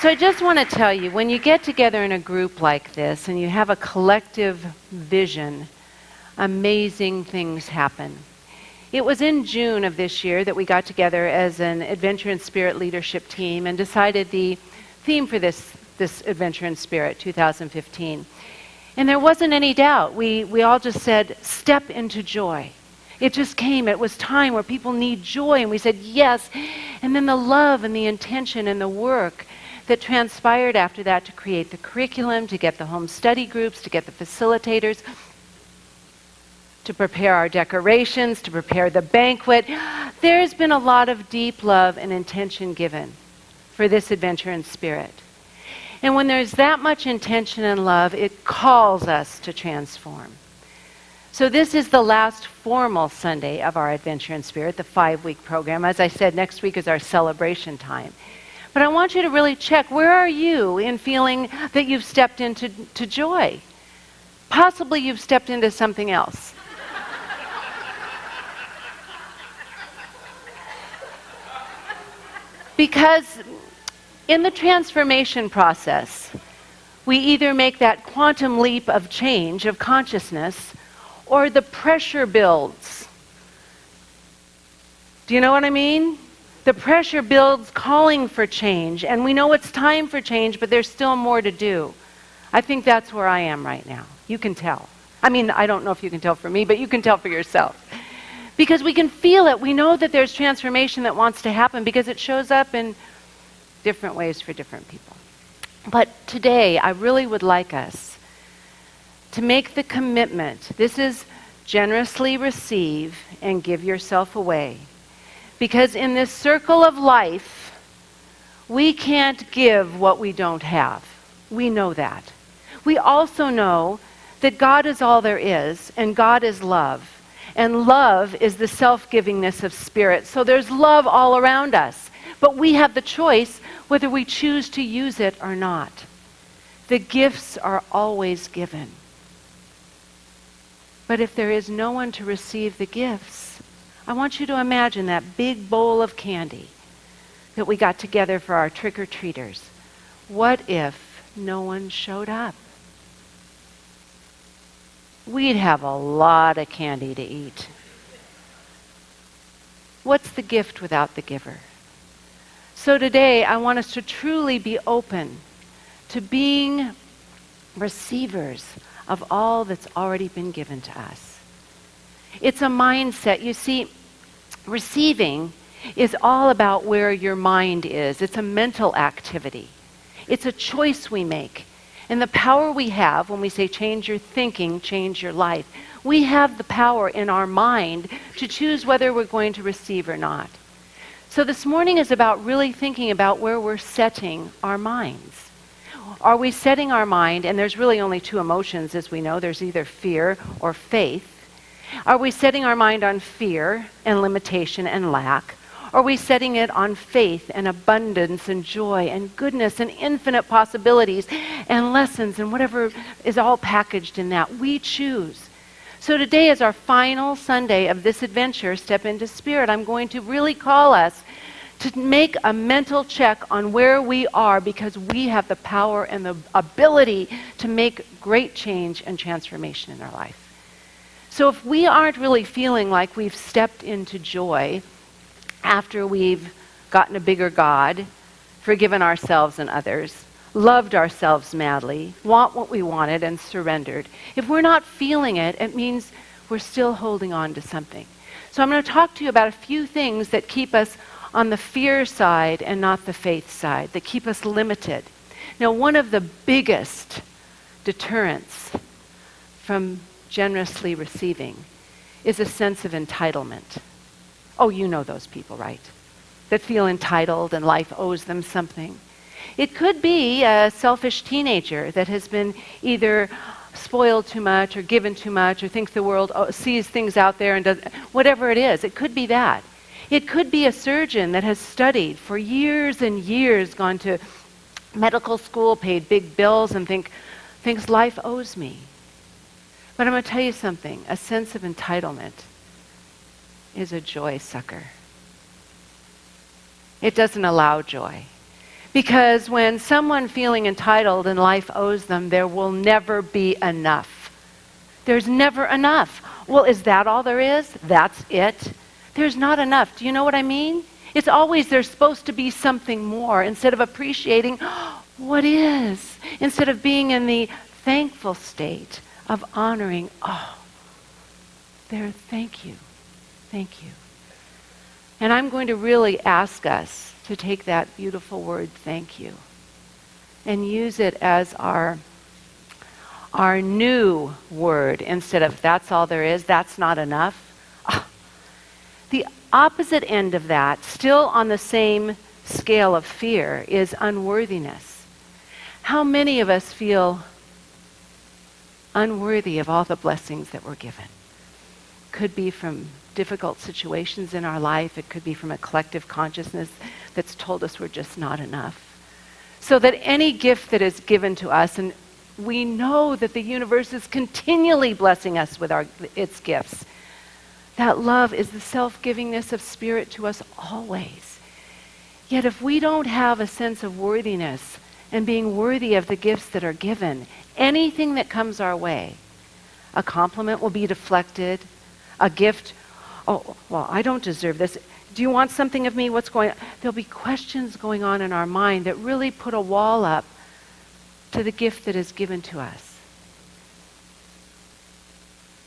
So I just want to tell you, when you get together in a group like this and you have a collective vision, amazing things happen. It was in June of this year that we got together as an Adventure in Spirit leadership team and decided the theme for this Adventure in Spirit 2015. And there wasn't any doubt. We all just said, step into joy. It just came. It was time where people need joy. And we said, yes. And then the love and the intention and the work that transpired after that to create the curriculum, to get the home study groups, to get the facilitators, to prepare our decorations, to prepare the banquet. There's been a lot of deep love and intention given for this Adventure in Spirit. And when there's that much intention and love, it calls us to transform. So this is the last formal Sunday of our Adventure in Spirit, the 5-week program. As I said, next week is our celebration time. But I want you to really check, where are you in feeling that you've stepped into joy? Possibly you've stepped into something else. Because in the transformation process, we either make that quantum leap of change, of consciousness, or the pressure builds. Do you know what I mean? The pressure builds calling for change, and we know it's time for change, but there's still more to do. I think that's where I am right now. You can tell. I mean, I don't know if you can tell for me, but you can tell for yourself. Because we can feel it. We know that there's transformation that wants to happen because it shows up in different ways for different people. But today, I really would like us to make the commitment. This is generously receive and give yourself away. Because in this circle of life, we can't give what we don't have. We know that. We also know that God is all there is, and God is love. And love is the self-givingness of spirit. So there's love all around us. But we have the choice whether we choose to use it or not. The gifts are always given. But if there is no one to receive the gifts, I want you to imagine that big bowl of candy that we got together for our trick-or-treaters. What if no one showed up? We'd have a lot of candy to eat. What's the gift without the giver? So today, I want us to truly be open to being receivers of all that's already been given to us. It's a mindset. You see, receiving is all about where your mind is. It's a mental activity. It's a choice we make. And the power we have when we say change your thinking, change your life, we have the power in our mind to choose whether we're going to receive or not. So this morning is about really thinking about where we're setting our minds. Are we setting our mind, and there's really only two emotions as we know, there's either fear or faith. Are we setting our mind on fear and limitation and lack? Are we setting it on faith and abundance and joy and goodness and infinite possibilities and lessons and whatever is all packaged in that? We choose. So today is our final Sunday of this adventure, Step into Spirit. I'm going to really call us to make a mental check on where we are because we have the power and the ability to make great change and transformation in our life. So if we aren't really feeling like we've stepped into joy after we've gotten a bigger God, forgiven ourselves and others, loved ourselves madly, want what we wanted, and surrendered, if we're not feeling it, it means we're still holding on to something. So I'm going to talk to you about a few things that keep us on the fear side and not the faith side, that keep us limited. Now, one of the biggest deterrents from generously receiving is a sense of entitlement. Oh, you know those people, right? That feel entitled and life owes them something. It could be a selfish teenager that has been either spoiled too much or given too much or thinks the world sees things out there and does whatever it is. It could be that. It could be a surgeon that has studied for years and years, gone to medical school, paid big bills, and thinks life owes me. But I'm going to tell you something. A sense of entitlement is a joy sucker. It doesn't allow joy. Because when someone feeling entitled and life owes them, there will never be enough. There's never enough. Well, is that all there is? That's it? There's not enough. Do you know what I mean? It's always there's supposed to be something more instead of appreciating what is. Instead of being in the thankful state of honoring, thank you. Thank you. And I'm going to really ask us to take that beautiful word, thank you, and use it as our new word instead of that's all there is, that's not enough. The opposite end of that, still on the same scale of fear, is unworthiness. How many of us feel unworthy of all the blessings that we're given? Could be from difficult situations in our life. It could be from a collective consciousness that's told us we're just not enough. So that any gift that is given to us, and we know that the universe is continually blessing us with its gifts, that love is the self-givingness of Spirit to us always. Yet if we don't have a sense of worthiness and being worthy of the gifts that are given, anything that comes our way, a compliment will be deflected, a gift, oh, well, I don't deserve this. Do you want something of me? What's going on? There'll be questions going on in our mind that really put a wall up to the gift that is given to us.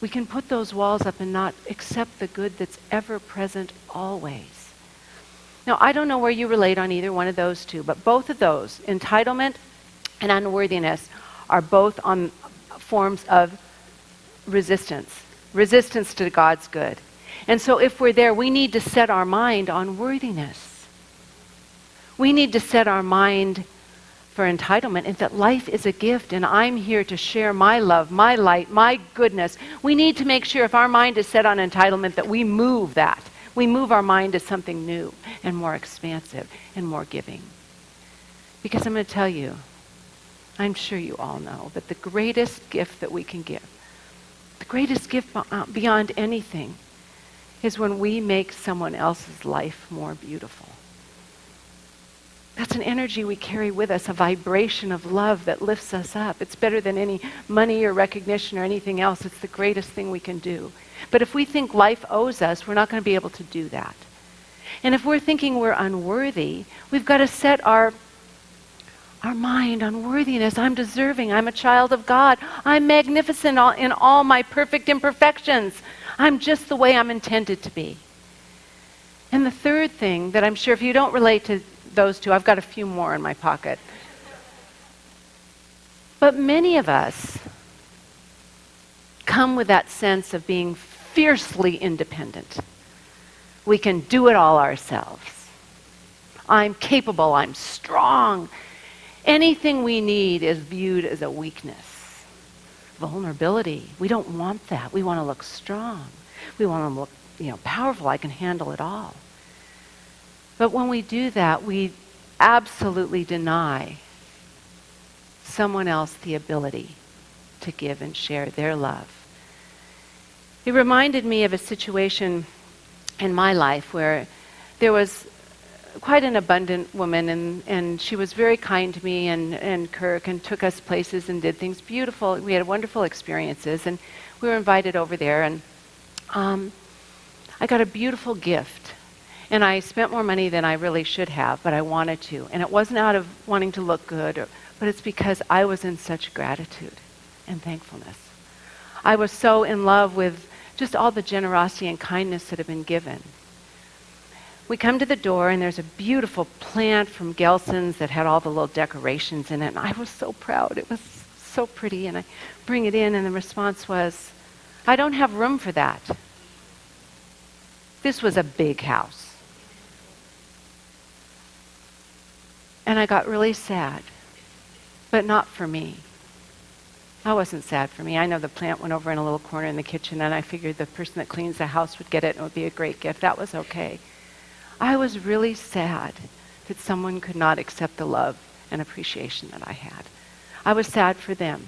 We can put those walls up and not accept the good that's ever present always. Now, I don't know where you relate on either one of those two, but both of those, entitlement and unworthiness, are both on forms of resistance to God's good. And so if we're there, we need to set our mind on worthiness. We need to set our mind for entitlement and that life is a gift and I'm here to share my love, my light, my goodness. We need to make sure if our mind is set on entitlement that we move that. We move our mind to something new and more expansive and more giving. Because I'm going to tell you, I'm sure you all know, that the greatest gift that we can give, the greatest gift beyond anything, is when we make someone else's life more beautiful. That's an energy we carry with us, a vibration of love that lifts us up. It's better than any money or recognition or anything else. It's the greatest thing we can do. But if we think life owes us, we're not going to be able to do that. And if we're thinking we're unworthy, we've got to set our mind on worthiness. I'm deserving. I'm a child of God. I'm magnificent in all my perfect imperfections. I'm just the way I'm intended to be. And the third thing that I'm sure if you don't relate to those two, I've got a few more in my pocket. But many of us come with that sense of being fiercely independent. We can do it all ourselves. I'm capable, I'm strong. Anything we need is viewed as a weakness. Vulnerability, we don't want that. We want to look strong. We want to look, powerful. I can handle it all. But when we do that, we absolutely deny someone else the ability to give and share their love. It reminded me of a situation in my life where there was quite an abundant woman, and she was very kind to me and Kirk, and took us places and did things beautiful. We had wonderful experiences, and we were invited over there, and I got a beautiful gift. And I spent more money than I really should have, but I wanted to. And it wasn't out of wanting to look good, but it's because I was in such gratitude and thankfulness. I was so in love with just all the generosity and kindness that had been given. We come to the door, and there's a beautiful plant from Gelson's that had all the little decorations in it. And I was so proud. It was so pretty. And I bring it in, and the response was, I don't have room for that. This was a big house. And I got really sad, but not for me. I wasn't sad for me. I know the plant went over in a little corner in the kitchen, and I figured the person that cleans the house would get it, and it would be a great gift. That was okay. I was really sad that someone could not accept the love and appreciation that I had. I was sad for them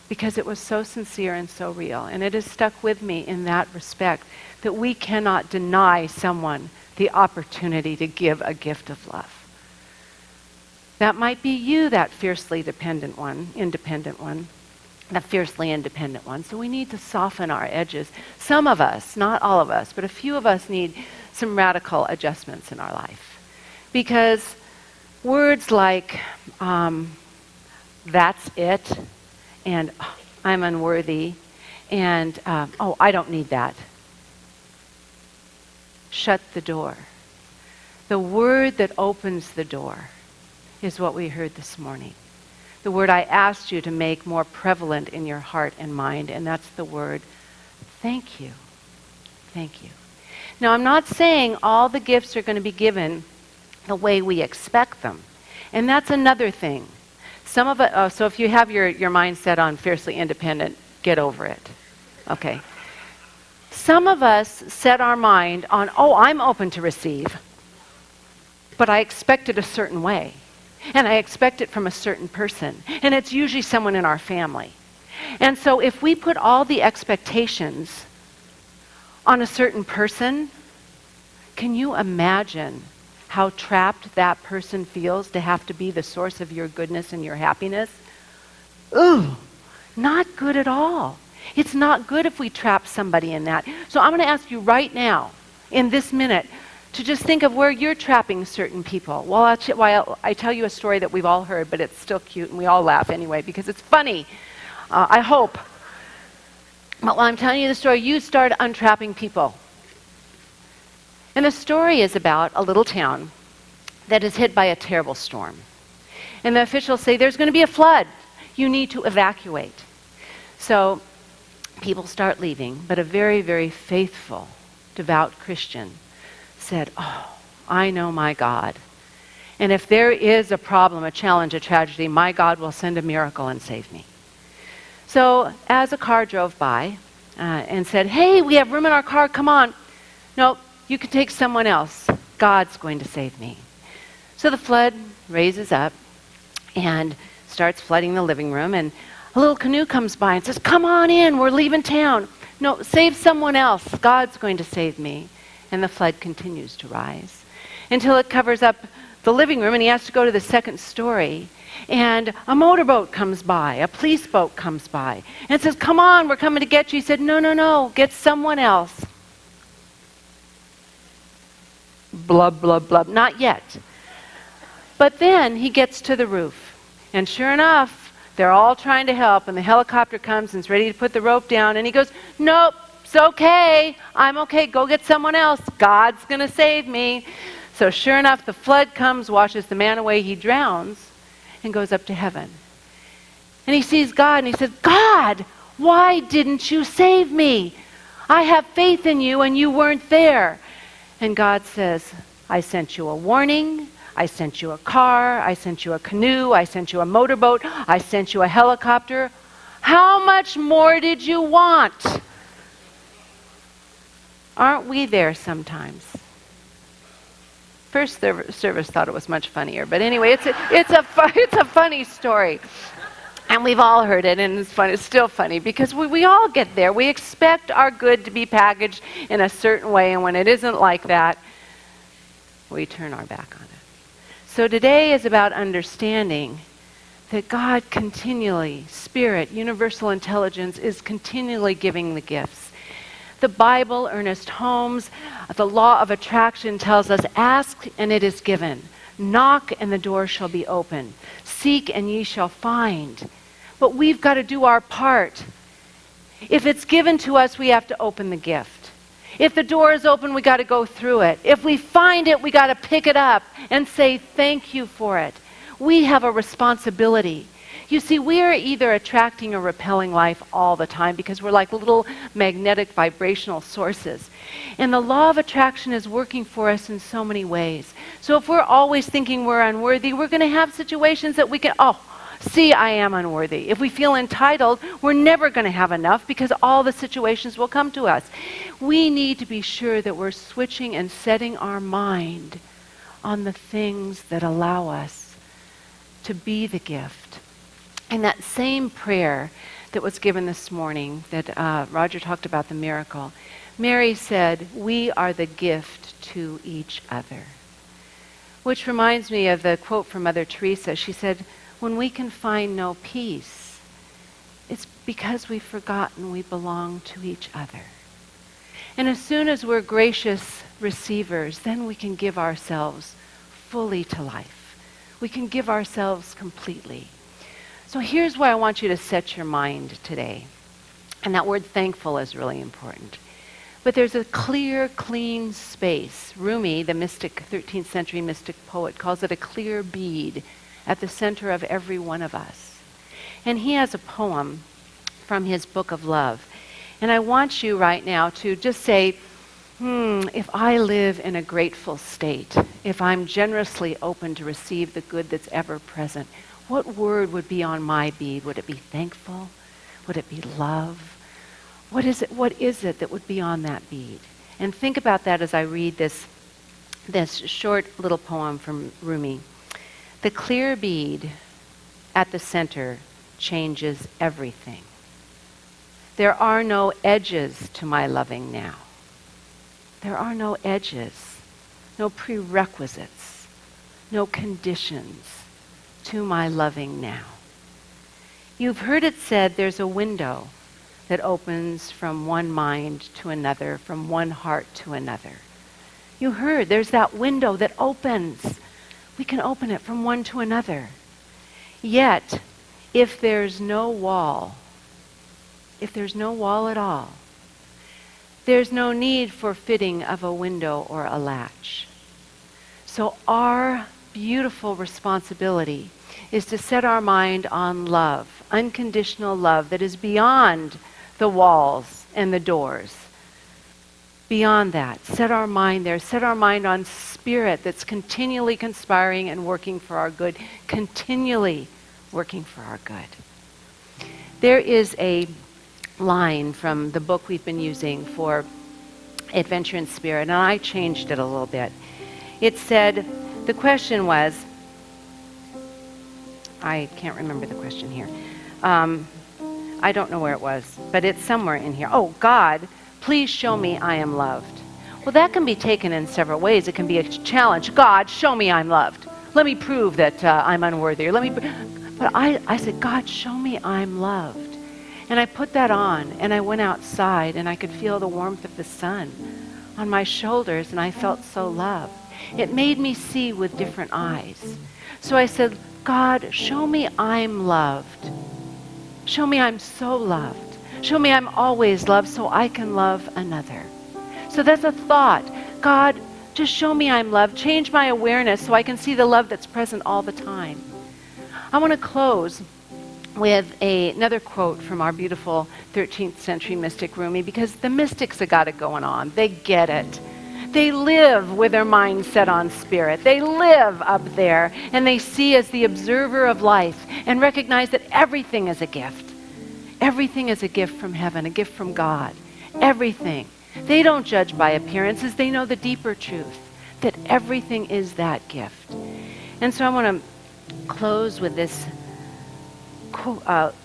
because it was so sincere and so real, and it has stuck with me in that respect that we cannot deny someone the opportunity to give a gift of love. That might be you, that fiercely independent one, the fiercely independent one. So we need to soften our edges. Some of us, not all of us, but a few of us need some radical adjustments in our life. Because words like, that's it, and I'm unworthy, and I don't need that. Shut the door. The word that opens the door is what we heard this morning. The word I asked you to make more prevalent in your heart and mind, and that's the word, thank you. Thank you. Now, I'm not saying all the gifts are going to be given the way we expect them. And that's another thing. Some of it, so if you have your mindset on fiercely independent, get over it. Okay. Some of us set our mind on, I'm open to receive, but I expect it a certain way. And I expect it from a certain person. And it's usually someone in our family. And so if we put all the expectations on a certain person, can you imagine how trapped that person feels to have to be the source of your goodness and your happiness? Ooh, not good at all. It's not good if we trap somebody in that. So I'm going to ask you right now, in this minute, to just think of where you're trapping certain people. Well, I tell you a story that we've all heard, but it's still cute, and we all laugh anyway because it's funny. I hope. But while I'm telling you the story, you start untrapping people. And the story is about a little town that is hit by a terrible storm. And the officials say, there's going to be a flood. You need to evacuate. So people start leaving, but a very, very faithful, devout Christian said, I know my God. And if there is a problem, a challenge, a tragedy, my God will send a miracle and save me. So as a car drove by and said, hey, we have room in our car, come on. No, you can take someone else. God's going to save me. So the flood raises up and starts flooding the living room, and a little canoe comes by and says, come on in, we're leaving town. No, save someone else. God's going to save me. And the flood continues to rise until it covers up the living room, and he has to go to the second story. And a motorboat comes by, a police boat comes by, and says, come on, we're coming to get you. He said, no, get someone else. Blub, blub, blub, not yet. But then he gets to the roof, and sure enough, they're all trying to help, and the helicopter comes and is ready to put the rope down, and he goes, nope, it's okay, I'm okay, go get someone else. God's going to save me. So sure enough, the flood comes, washes the man away, he drowns, and goes up to heaven. And he sees God, and he says, God, why didn't you save me? I have faith in you, and you weren't there. And God says, I sent you a warning, I sent you a car, I sent you a canoe, I sent you a motorboat, I sent you a helicopter. How much more did you want? Aren't we there sometimes? First service thought it was much funnier, but anyway, it's a funny story. And we've all heard it, and it's fun. It's still funny because we all get there. We expect our good to be packaged in a certain way, and when it isn't like that, we turn our back on it. So today is about understanding that God continually, Spirit, universal intelligence, is continually giving the gifts. The Bible, Ernest Holmes, the law of attraction tells us, ask and it is given. Knock and the door shall be opened. Seek and ye shall find. But we've got to do our part. If it's given to us, we have to open the gift. If the door is open, we got to go through it. If we find it, we got to pick it up and say thank you for it. We have a responsibility. You see, we are either attracting or repelling life all the time because we're like little magnetic vibrational sources. And the law of attraction is working for us in so many ways. So if we're always thinking we're unworthy, we're going to have situations that we can, see, I am unworthy. If we feel entitled, we're never going to have enough because all the situations will come to us. We need to be sure that we're switching and setting our mind on the things that allow us to be the gift. And that same prayer that was given this morning that Roger talked about the miracle, Mary said, we are the gift to each other. Which reminds me of the quote from Mother Teresa. She said, when we can find no peace, it's because we've forgotten we belong to each other. And as soon as we're gracious receivers, then we can give ourselves fully to life. We can give ourselves completely. So here's where I want you to set your mind today. And that word thankful is really important. But there's a clear, clean space. Rumi, the mystic, 13th century mystic poet, calls it a clear bead at the center of every one of us. And he has a poem from his book of love. And I want you right now to just say, if I live in a grateful state, if I'm generously open to receive the good that's ever present, what word would be on my bead? Would it be thankful? Would it be love? What is it that would be on that bead? And think about that as I read this short little poem from Rumi. The clear bead at the center changes everything. There are no edges to my loving now. There are no edges, no prerequisites, no conditions to my loving now. You've heard it said there's a window that opens from one mind to another, from one heart to another. You heard there's that window that opens. We can open it from one to another. Yet, if there's no wall at all, there's no need for fitting of a window or a latch. So our beautiful responsibility is to set our mind on love, unconditional love that is beyond the walls and the doors. Beyond that, set our mind there. Set our mind on spirit that's continually conspiring and working for our good, continually working for our good. There is a line from the book we've been using for Adventure in Spirit, and I changed it a little bit. It said, the question was, I can't remember the question here. I don't know where it was, but it's somewhere in here. Oh, God, please show me I am loved. Well, that can be taken in several ways. It can be a challenge. God, show me I'm loved. Let me prove that I'm unworthy. Or but I said, God, show me I'm loved. And I put that on, and I went outside, and I could feel the warmth of the sun on my shoulders, and I felt so loved. It made me see with different eyes. So I said, God, show me I'm loved. Show me I'm so loved. Show me I'm always loved so I can love another. So that's a thought. God, just show me I'm loved. Change my awareness so I can see the love that's present all the time. I want to close with another quote from our beautiful 13th century mystic Rumi, because the mystics have got it going on. They get it. They live with their mind set on spirit. They live up there, and they see as the observer of life and recognize that everything is a gift. Everything is a gift from heaven, a gift from God. Everything. They don't judge by appearances. They know the deeper truth, that everything is that gift. And so I want to close with this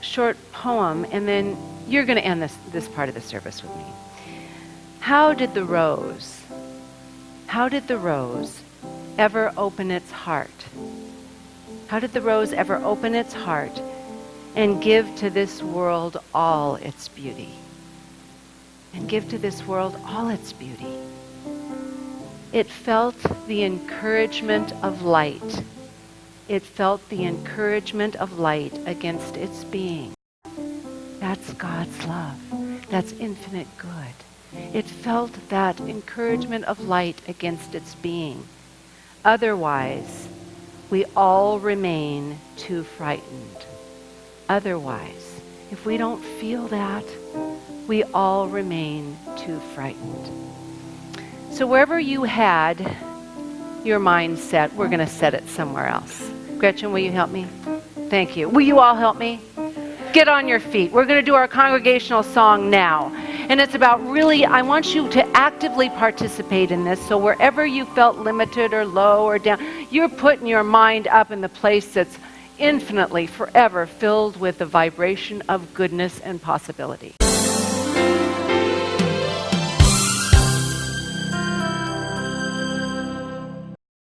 short poem, and then you're going to end this part of the service with me. How did the rose ever open its heart? How did the rose ever open its heart and give to this world all its beauty? And give to this world all its beauty. It felt the encouragement of light. It felt the encouragement of light against its being. That's God's love. That's infinite good. It felt that encouragement of light against its being. Otherwise, we all remain too frightened. Otherwise, if we don't feel that, we all remain too frightened. So wherever you had your mind set, we're going to set it somewhere else. Gretchen, will you help me? Thank you. Will you all help me? Get on your feet. We're going to do our congregational song now. And it's about really, I want you to actively participate in this. So wherever you felt limited or low or down, you're putting your mind up in the place that's infinitely, forever filled with the vibration of goodness and possibility.